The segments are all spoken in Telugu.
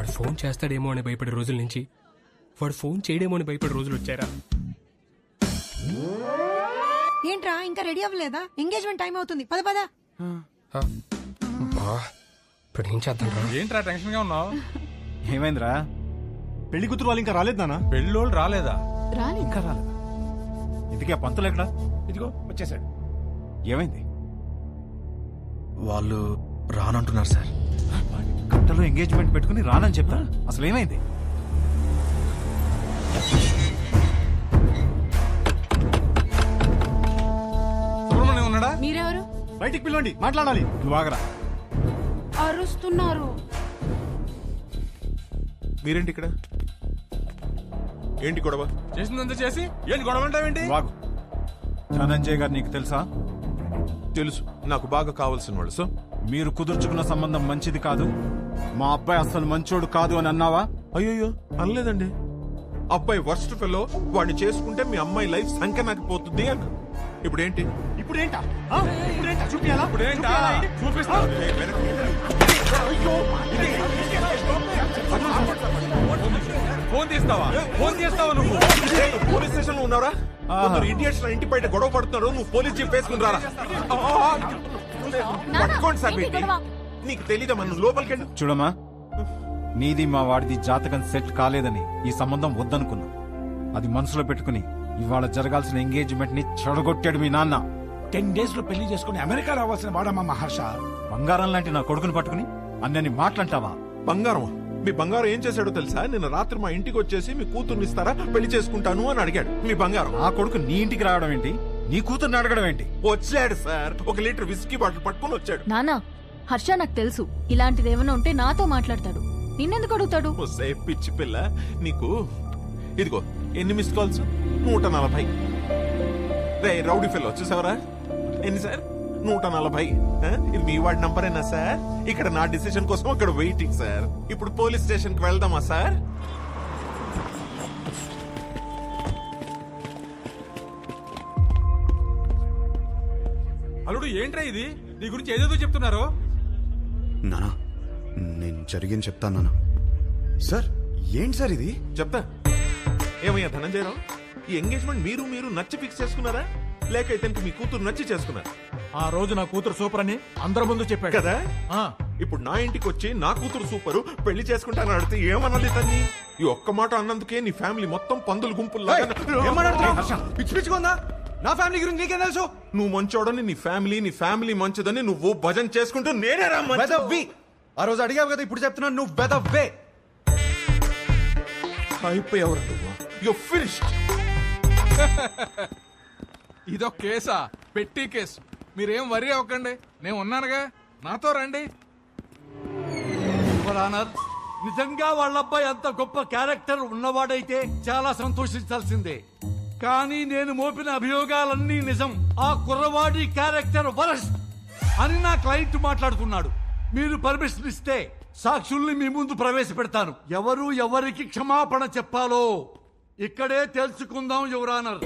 వాడు ఫోన్ చేస్తాడేమో అని భయపడే రోజుల నుంచి వాడు ఫోన్ చేయడేమో అని భయపడే రోజులు వచ్చారా? ఏంట్రా ఇంకా రెడీ అవ్వలేదా? ఎంగేజ్మెంట్ టైం అవుతుంది, పద పద. ఇప్పుడు ఏం చేద్దాం రా? ఏంట్రా టెన్షన్ గా ఉన్నావు? ఏమైందిరా? పెళ్లి కూతురు వాళ్ళు ఇంకా రాలేదు నాన్న. పెళ్ళోళ్ళు రాలేదా? ఇంకా రాలేదా? ఇంతకీ ఆ పంతులు ఎక్కడా? ఇదిగో వచ్చేసాడు. ఏమైంది? వాళ్ళు రానంటున్నారు సార్. గంటలో ఎంగేజ్మెంట్ పెట్టుకుని రానని చెప్తా. అసలు ఏమైంది? సుబ్రహ్మణ్యం ఉన్నాడా? మీరెవరు? బయటికి పిలవండి, మాట్లాడాలి. నువ్వు ఆగరా. అరుస్తున్నారు. మీరేంటి ఇక్కడ? ఏంటి గొడవ? చేసిందంతా చేసి ఏంటి గొడవ అంటావేంటి? వాగు. ధనంజయ్ గారు నీకు తెలుసా? తెలుసు, నాకు బాగా కావాల్సిన వాళ్ళు. సో మీరు కుదుర్చుకున్న సంబంధం మంచిది కాదు, మా అబ్బాయి అసలు మంచోడు కాదు అని అన్నావా? అయ్యో అనలేదండి. అబ్బాయి వర్స్ట్ ఫెలో, వాడిని చేసుకుంటే మీ అమ్మాయి లైఫ్ సంఖ్య పోతుంది అన్న. ఇప్పుడేంటి? ఇప్పుడేంటా? చూపియాలా? ఇప్పుడేంటా? చూపిస్తా. ఫోన్ తీస్తావా? ఫోన్ చేస్తావా నువ్వు? పోలీస్ స్టేషన్ లో ఉన్నారా? కొందరు ఇడియట్స్ నా ఇంటి బయట గొడవ పడుతున్నారు, నువ్వు పోలీస్ జీప్ వేసుకుని రారా. పట్టుకోండి సార్. నీకు తెలీదా? మనం లోపలికి వెళ్ళి చూడమ్మా, నీది మా వాడిది జాతకం సెట్ కాలేదని ఈ సంబంధం వద్దనుకున్నా. అది మనసులో పెట్టుకుని ఇవాళ జరగాల్సిన ఎంగేజ్మెంట్ ని చెడగొట్టాడు మీ నాన్న. 10 days లో పెళ్లి చేసుకుని అమెరికా రావాల్సిన వాడమ్మా మహర్ష. బంగారం లాంటి నా కొడుకుని పట్టుకుని అన్నని మాట్లాంటావా? బంగారం? మీ బంగారం ఏం చేశాడో తెలుసా? నిన్న రాత్రి మా ఇంటికి వచ్చేసి మీ కూతుర్ని ఇస్తారా, పెళ్లి చేసుకుంటాను అని అడిగాడు. మీ బంగారం. ఆ కొడుకు నీ ఇంటికి రావడం ఏంటి? నీ కూతుర్ని అడగడం ఏంటి? వచ్చాడు సార్, 1 లీటర్ విస్కీ బాటిల్ పట్టుకుని వచ్చాడు. నానా, హర్ష నాకు తెలుసు, ఇలాంటిది ఏమైనా ఉంటే నాతో మాట్లాడతాడు, నిన్నెందుకు అడుగుతాడు? ఒసే పిచ్చి పిల్ల, నీకు ఇదిగో ఎన్ని మిస్ కాల్స్? 140. రే రౌడీ ఫెలో, చూసావరా ఎన్ని సార్? 140. ఇది మీ వాడి నంబరేనా సార్? ఇక్కడ నా డిసిషన్ కోసం అక్కడ వెయిటింగ్ సార్. ఇప్పుడు పోలీస్ స్టేషన్ కి వెళ్దామా సార్? అల్లుడు ఏంట్రా ఇది? నీ గురించి ఏదేదో చెప్తున్నారు. నానా, నేను జరిగింది చెప్తాను నానా. సార్ ఏంటి సార్ ఇది? చెప్తా. ఏమయ్యా ధనంజయరావు, ఈ ఎంగేజ్మెంట్ మీరు నచ్చి ఫిక్స్ చేసుకున్నారా, లేక ఇతనికి మీ కూతురు నచ్చి చేసుకున్నారా? ఆ రోజు నా కూతురు సూపర్ అని అందరి ముందు చెప్పాడు కదా. ఇప్పుడు నా ఇంటికి వచ్చి నా కూతురు సూపరు, పెళ్లి చేసుకుంటాను అడిగితే ఏమనాలి తన్ని? ఈ ఒక్క మాట అన్నందుకే నీ ఫ్యామిలీ మొత్తం పందులు గుంపుల్లా. పిచ్చి పిచ్చుకుందా? నా ఫ్యామిలీ గురించి నీకేం తెలుసు? నువ్వు మంచోడని నీ ఫ్యామిలీ మంచిదని నువ్వు భజన చేసుకుంటూ నేనే రా వెదవ్వి. ఆ రోజు అడిగావు కదా, ఇప్పుడు చెప్తున్నాను నువ్వు వెదవ్వే. అయిపోయావు నువ్వు. You finished. ఇదో కేసా? పెట్టి కేసు. మీరేం వరి అవ్వకండి, నేను ఉన్నానుగా, నాతో రండి. నిజంగా వాళ్ళ అబ్బాయి అంత గొప్ప క్యారెక్టర్ ఉన్నవాడైతే చాలా సంతోషించాల్సిందే. కానీ నేను మోపిన అభియోగాలన్నీ నిజం. ఆ కుర్రవాడి క్యారెక్టర్ వరస్ట్ అని నా క్లయింట్ మాట్లాడుతున్నాడు. మీరు పర్మిషన్ ఇస్తే సాక్షుల్ని మీ ముందు ప్రవేశపెడతాను. ఎవరు ఎవరికి క్షమాపణ చెప్పాలో ఇక్కడే తెలుసుకుందాం యువర్ ఆనర్.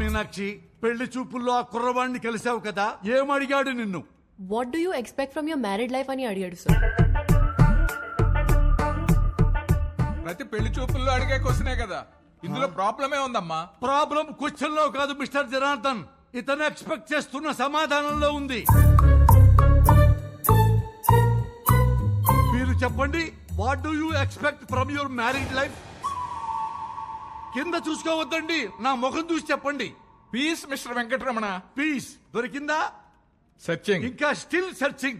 మీనాక్షి, పెళ్లి చూపుల్లో ఆ కుర్రవాణ్ణి కలిసావు కదా, ఏమడిగాడు నిన్ను? What do you expect from your married life అని అడిగాడు సార్. ప్రతి పెళ్లి చూపుల్లో అడిగే క్వశ్చనే కదా, ఇందులో ప్రాబ్లమే ఉందమ్మా. ప్రాబ్లం క్వశ్చన్ లో కాదు మిస్టర్ జనార్దన్, ఇతను ఎక్స్పెక్ట్ చేస్తున్న సమాధానంలో ఉంది. మీరు చెప్పండి, what do you expect from your married life? కింద చూసుకోవద్దండి, నా ముఖం చూసి చెప్పండి. Peace mister Venkataramana. పీస్ దొరికిందా? సెర్చింగ్. ఇంకా still searching.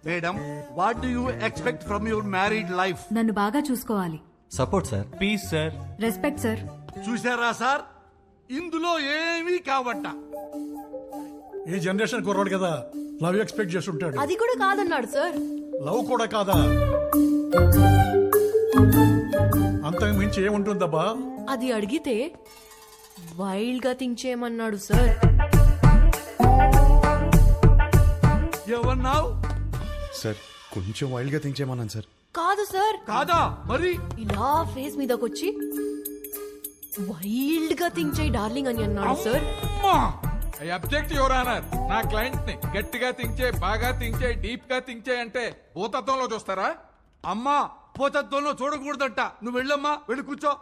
Madam, what do you expect from your married life? నన్ను బాగా చూసుకోవాలి. Support sir. Peace sir. Respect sir. చూసారా సార్, ఇందులో ఏమీ కావట్ట. ఈ జనరేషన్ కుర్రాడు కదా, లవ్ ఎక్స్పెక్ట్ చేస్తుంటాడు. అది కూడా కాదన్నాడు సార్. లవ్ కూడా కాదా? అంతకు మించి ఏముంటుందబ్బా? అది అడిగితే వైల్డ్ గా థింక్ చేయమన్నాడు సార్. ఏమన్నావు? సార్ కొంచెం వైల్డ్ గా థింక్ చేయమన్నాను సార్. కాదు సార్, కాదా మరి? ఇలా ఫేస్ మీదకొచ్చి వైల్డ్ గా థింక్ చేయి డార్లింగ్ అని అన్నాడు sir. I object your honour. నా క్లయింట్ ని గట్టిగా థింక్ చేయి, బాగా థింక్ చేయి, డీప్ గా థింక్ చేయి అంటే భూతత్వంలో చూస్తారా? అమ్మా పోతత్వంలో చూడకూడదంట. నువ్వు వెళ్ళమ్మా, వెళ్ళి కూర్చో.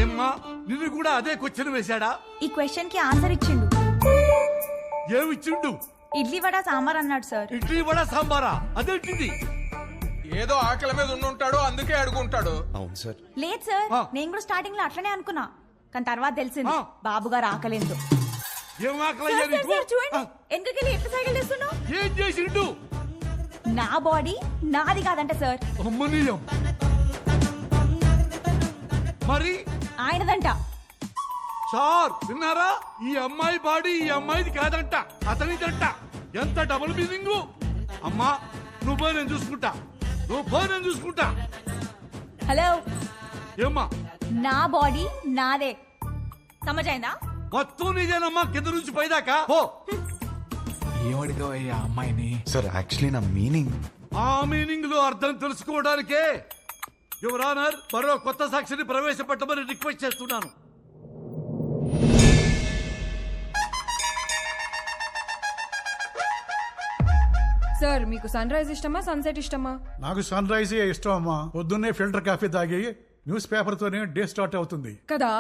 ఏమ్మా నిన్ను కూడా అదే క్వశ్చన్ వేశాడా? ఈ క్వశ్చన్ కి ఆన్సర్ ఇచ్చిండు. ఏమిచ్చిండు? ఇడ్లీ వడ సాంబార్ అన్నాడు సార్. ఇడ్లీ వడ సాంబారా? అదేంటిది? ఏదో ఆకలి మీద ఉండుంటాడు, అందుకే అడుగుంటాడు. అవును సార్. లేదు సార్, ఆ. నేను కూడా స్టార్టింగ్ లో అట్లనే అనుకున్నా, కానీ తర్వాత తెలిసింది ఆ. బాబు గారు ఆకలేదు. ఏం ఆకలయ్యా నీకు? చూడండి ఆ, ఎందుకెళ్ళి ఎట్లా సైకిల్ చేస్తున్నావు. ఏం చేసిండు? నా బాడీ నాది కాదంట సార్, అమ్మనీయం. మరి ఆయనదంట. సార్ విన్నారా? ఈ అమ్మాయి బాడీ ఈ అమ్మాయిది కాదంట, అతనిదంట. ఎంత డబుల్ మీనింగ్. అమ్మా నువ్వు పోయి నేను చూసుకుంటా, నువ్వు పోయి నేను చూసుకుంటా. హలో, ఏమ్మా నా బాడీ నాదే, సమజైందా? మొత్తం నీదేనమ్మా, కింద నుంచి పైదాకా పో. ఏమడిగావయ్యా అమ్మాయిని? సార్ యాక్చువల్లీ నా మీనింగ్. ఆ మీనింగ్ లో అర్థం తెలుసుకోవడానికే యువర్ ఆనర్ మరో కొత్త సాక్షిని ప్రవేశపెట్టమని రిక్వెస్ట్ చేస్తున్నాను. సార్ మీకు సన్ రైజ్ ఇష్టమా సన్సెట్ ఇష్టమా? నాకు సన్ రైజే ఇష్టం అమ్మా. పొద్దున్నే ఫిల్టర్ కాఫీ తాగి న్యూస్ పేపర్ తోనే డే స్టార్ట్ అవుతుంది కదా,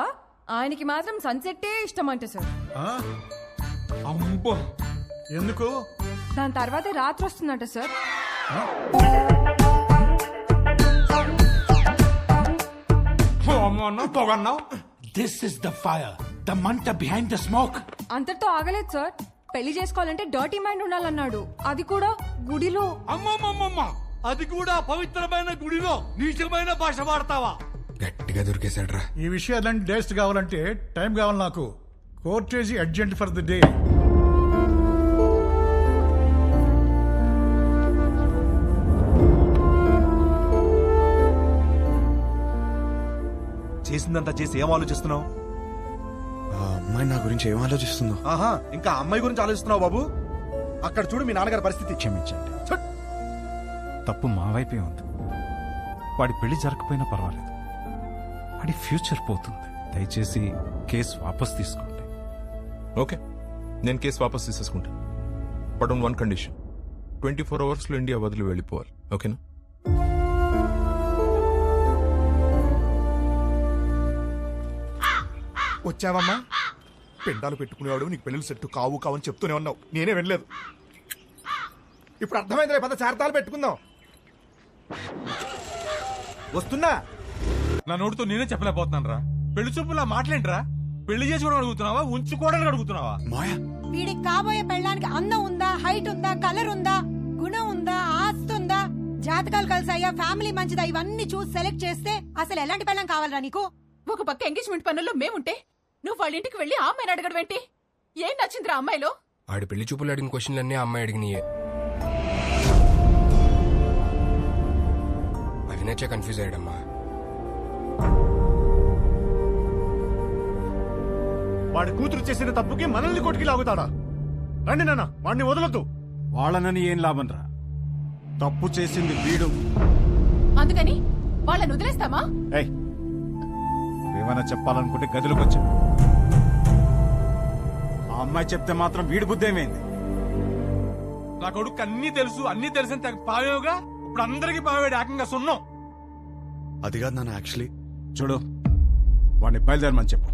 ఆయనకి మాత్రం సన్సెట్టే ఇష్టం అంట సార్. ఆ? అమ్మో, ఎందుకు? దాని తర్వాతే రాత్రి వస్తుందంట sir. This is the fire, the మంట బిహైండ్ ద స్మోక్. అంతటితో ఆగలేదు సార్, పెళ్లి చేసుకోవాలంటే డర్టీ మైండ్ ఉండాలన్నాడు, అది కూడా గుడిలో. అమ్మమ్మమ్మమ్మ, అది కూడా పవిత్రమైన గుడిలో నీచమైన భాష వాడతావా? గట్టిగా దొరికేశాడు రా. ఈ విషయాలన్నీ డేస్ట్ కావాలంటే టైం కావాలి నాకు. Court is urgent for the day. చేసిందంతా చేసి ఏం ఆలోచిస్తున్నావు? ఆ అమ్మాయి నా గురించి ఏం ఆలోచిస్తుందో. ఆహా, ఇంకా అమ్మాయి గురించి ఆలోచిస్తున్నావు బాబు? అక్కడ చూడు మీ నాన్నగారి పరిస్థితి. క్షమించండి, తప్పు మా వైపే ఉంది. వాడి పెళ్లి జరగకపోయినా పర్వాలేదు, వాడి ఫ్యూచర్ పోతుంది. దయచేసి కేసు వాపస్ తీసుకోండి. ఓకే, నేను కేసు వాపస్ తీసేసుకుంటా. But on one condition, 24 hours లో ఇండియా వదిలి వెళ్ళిపోవాలి. ఓకేనా? వచ్చావమ్మా? పెండాలు పెట్టుకునేవాడు నీకు పెళ్లి సెట్టు కావు కావని చెప్తూనే ఉన్నావు, నేనే వెళ్ళలేదు. ఇప్పుడు అర్థమైంది, పద చార్తాలు పెట్టుకుందాం. వస్తున్నా. నా నోటితో నేనే చెప్పలేకపోతున్నాను రా. పెళ్లి చూపులా మాట్లాడరా? పెళ్లి చేసుకోవడం అడుగుతున్నావా, ఉంచుకోవడానికి అడుగుతున్నావా? మాయా, వీడికి కాబోయే పెళ్ళానికి అందం ఉందా, హైట్ ఉందా, కలర్ ఉందా, గుణం ఉందా, ఆస్తి ఉందా, జాతకాలు కలిసాయా, ఫ్యామిలీ మంచిదా, ఇవన్నీ చూసి సెలెక్ట్ చేస్తే అసలు ఎలాంటి పెళ్ళం కావాలరా నీకు? ఒక పక్క ఎంగేజ్మెంట్ పనుల్లో మేముంటే నువ్వు వాళ్ళ ఇంటికి వెళ్ళి ఆ అమ్మాయిని అడగడం ఏంటి? ఏం నచ్చిందిరా అమ్మాయిలో? ఆడి పెళ్లి చూపులు అడిగిన క్వశ్చన్లన్నీ ఆ అమ్మాయి అడిగినాయే. అవి నచ్చే కన్ఫ్యూజ్ అయ్యాడమ్మా. వాడి కూతురు చేసిన తప్పుకి మనల్ని కొట్టుకి లాగుతాడా? రండి నాన్న, వాడిని వదలొద్దు. వాళ్ళనని ఏం లాభం రా, తప్పు చేసింది వీడు. అందుకని వాళ్ళని వదిలేస్తామా? ఏయ్, ఏమైనా చెప్పాలనుకుంటే గదిలోకి వచ్చా. ఆ అమ్మాయి చెప్తే మాత్రం వీడి బుద్ధి ఏమైంది? నా కొడుకు అన్ని తెలుసు, అన్ని తెలిసిన తెగ పావేవుగా. ఇప్పుడు అందరికి పావేడు ఏకంగా సున్నం. అది కాదు నాన్న. యాక్చువల్లీ చూడు, వాడిని బయలుదేరమని చెప్పు.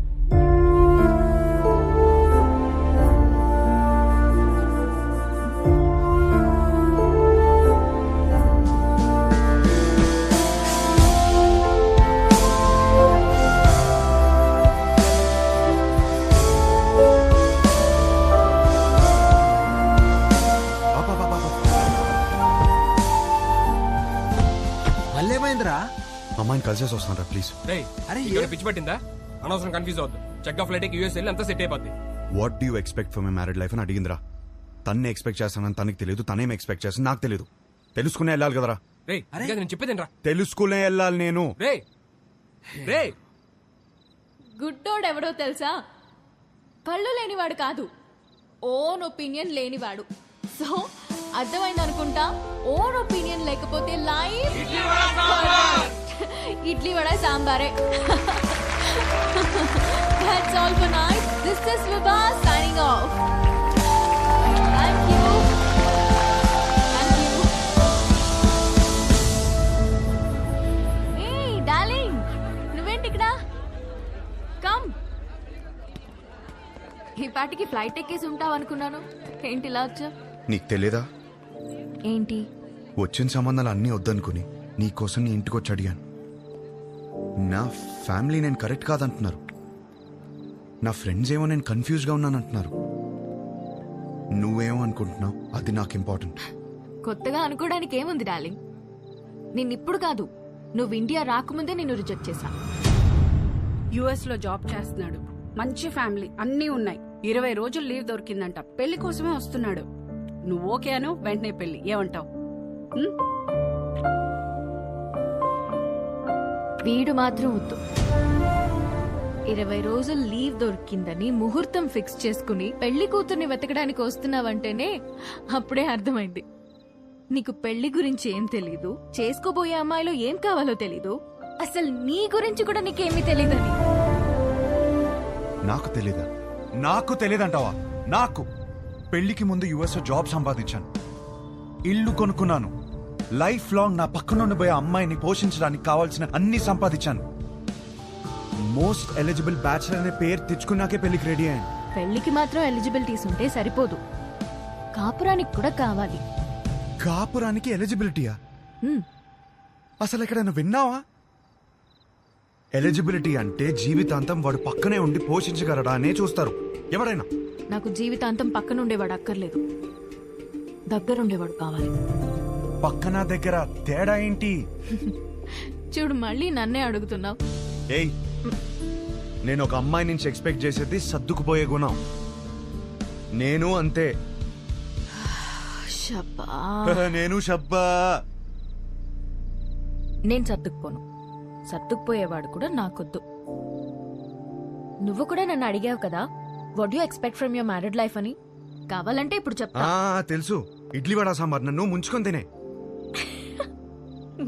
అమ్మాయిని కలిసేసి వస్తాను ప్లీజ్. అరే పిచ్చి పట్టిందా? అనవసరం కన్ఫ్యూజ్ అవద్దు. చెక్ ఆఫ్ ఫ్లైట్ యూఎస్ వెళ్ళి అంతా సెట్ అయిపోద్ది. What do you expect for my married life అని అడిగిందిరా. తన్నే ఎక్స్పెక్ట్ చేస్తానని తనకి తెలియదు, తనేం ఎక్స్పెక్ట్ చేస్తాను నాకు తెలియదు. తెలుసుకునే వెళ్ళాలి కదరా. నేను చెప్పేదేనరా? తెలుసుకునే వెళ్ళాలి నేను. రే గుడ్డోడు ఎవడో తెలుసా? కళ్ళు లేనివాడు కాదు, ఓన్ ఒపీనియన్ లేనివాడు. సో అర్థమైంది అనుకుంటా. ఓన్ ఒపీనియన్ లేకపోతే లైఫ్ ఇడ్లీ వడ సాంబారే. That's all for night. This is Vibha signing off. Thank you. Thank you. Hey, darling. నువ్వేంటి ఇక్కడ? Come. ఈ పాటికి ఫ్లైట్ ఎక్కేసి ఉంటావు అనుకున్నాను. ఏంటి ఇలా వచ్చా? నీకు తెలియదా? ఏంటి? వచ్చిన సంబంధాలు అన్నీ వద్దనుకుని నీకోసం నీ ఇంటికి వచ్చి అడిగాను. నా ఫ్యామిలీ నేను కరెక్ట్ కాదంటున్నారు. నా ఫ్రెండ్స్ ఏమో నేను కన్ఫ్యూజ్గా ఉన్నానంటున్నారు. నువ్వేమో అనుకుంటున్నావు, అది నాకు ఇంపార్టెంట్. కొత్తగా అనుకోవడానికి ఏముంది డార్లింగ్? నిన్నిప్పుడు కాదు, నువ్వు ఇండియా రాకముందే నిన్ను రిజెక్ట్ చేశా. యుఎస్ లో జాబ్ చేస్తున్నాడు, మంచి ఫ్యామిలీ, అన్నీ ఉన్నాయి. 20 రోజులు లీవ్ దొరికిందంట. పెళ్లి కోసమే వస్తున్నాడు. నువ్వు ఓకే అను, వెంటనే పెళ్లి. ఏమంటావు? వీడు మాత్రం వద్దు. 20 రోజులు లీవ్ దొరికిందని ముహూర్తం ఫిక్స్ చేసుకుని పెళ్లి కూతుర్ని వెతకడానికి వస్తున్నావంటేనే అప్పుడే అర్థమైంది నీకు పెళ్లి గురించి ఏం తెలీదు, చేసుకోబోయే అమ్మాయిలో ఏం కావాలో తెలీదు, అసలు నీ గురించి కూడా నీకేమీ తెలీదని. నాకు తెలీదా? నాకు తెలియదంటావా? నాకు పెళ్లికి ముందు యుఎస్ జాబ్ సంపాదించాను, ఇల్లు కొనుక్కున్నాను, లైఫ్ లాంగ్ నా పక్కనుండిపోయే అమ్మాయిని పోషించడానికి కావాల్సిన అన్ని సంపాదించాను. మోస్ట్ ఎలిజిబుల్ బ్యాచిలర్ అనే పేరు తెచ్చుకున్నాకే పెళ్లికి రెడీ అయ్యాను. పెళ్లికి మాత్రం ఎలిజిబిలిటీస్ ఉంటే సరిపోదు, కాపురానికి కూడా కావాలి. కాపురానికి ఎలిజిబిలిటీయా? అసలు ఎక్కడైనా విన్నావా? ఎలిజిబిలిటీ అంటే జీవితాంతం వాడు పక్కనే ఉండి పోషించగలడా అనే చూస్తారు ఎవరైనా. నాకు జీవితాంతం పక్కనుండేవాడు అక్కర్లేదు, దగ్గరుండేవాడు కావాలి. పక్కన దగ్గర తేడా ఏంటి? చూడు, మళ్ళీ నన్నే అడుగుతున్నావు. ఏయ్, నేను ఒక అమ్మాయి నుంచి ఎక్స్పెక్ట్ చేసేది సర్దుకుపోయే గుణం. నేను అంతే. నేను షబ్బా. నేను సర్దుకుపోను, సర్దుకుపోయేవాడు కూడా నాకొద్దు. నువ్వు కూడా నన్ను అడిగావు కదా, what you expect from your married life అని. కావాలంటే ఇప్పుడు చెప్తా. తెలుసు, ఇడ్లీ వడ సాంబార్ నన్ను ముంచుకొని తినే.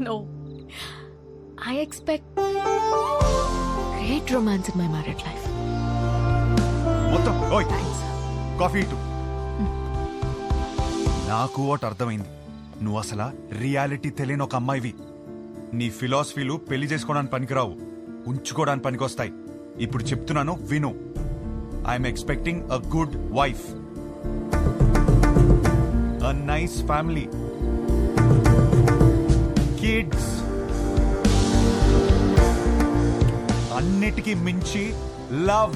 No. I expect great romance in my married life. మొత్తం ఓయ్ కాఫీ ఇటు. నాకు ఒకటి అర్థమైంది, నువ్వు అసలు రియాలిటీ తెలియని ఒక అమ్మాయివి. నీ ఫిలాసఫీలు పెళ్లి చేసుకోవడానికి పనికిరావు, ఉంచుకోవడానికి పనికొస్తాయి. ఇప్పుడు చెప్తున్నాను విను. I'm expecting a good wife, a nice family, kids, అన్నిటికీ మించి లవ్.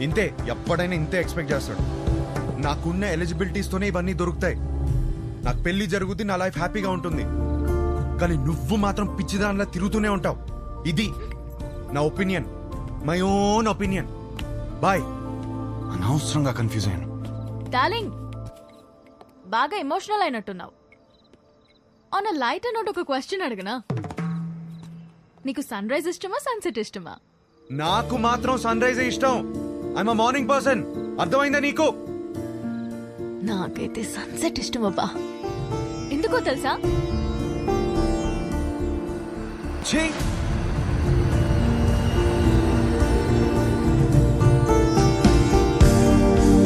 ఇంతే, ఎప్పుడైనా ఇంతే ఎక్స్పెక్ట్ చేస్తాడు. నాకున్న ఎలిజిబిలిటీస్ తోనే ఇవన్నీ దొరుకుతాయి. నాకు పెళ్లి జరుగుద్ది, నా లైఫ్ హ్యాపీగా ఉంటుంది. కానీ నువ్వు మాత్రం పిచ్చిదానిలా తిరుగుతూనే ఉంటావు. ఇది నా opinion, my own opinion. Bye. అనవసరంగా కన్ఫ్యూజ్ అయ్యాను. డార్లింగ్, బాగా ఎమోషనల్ అయినట్టున్నావు. ఆన్ అ లైట్ నోట్ ఒక క్వశ్చన్ అడగనా? నీకు సన్ రైజ్ ఇష్టమా, సన్సెట్ ఇష్టమా? నాకు మాత్రం సన్ రైజ్ ఇష్టం. I'm a morning person. అర్థమైందా నీకు? నాకైతే సన్సెట్ ఇష్టం అబ్బా. ఎందుకో తెలుసా? ఛీ,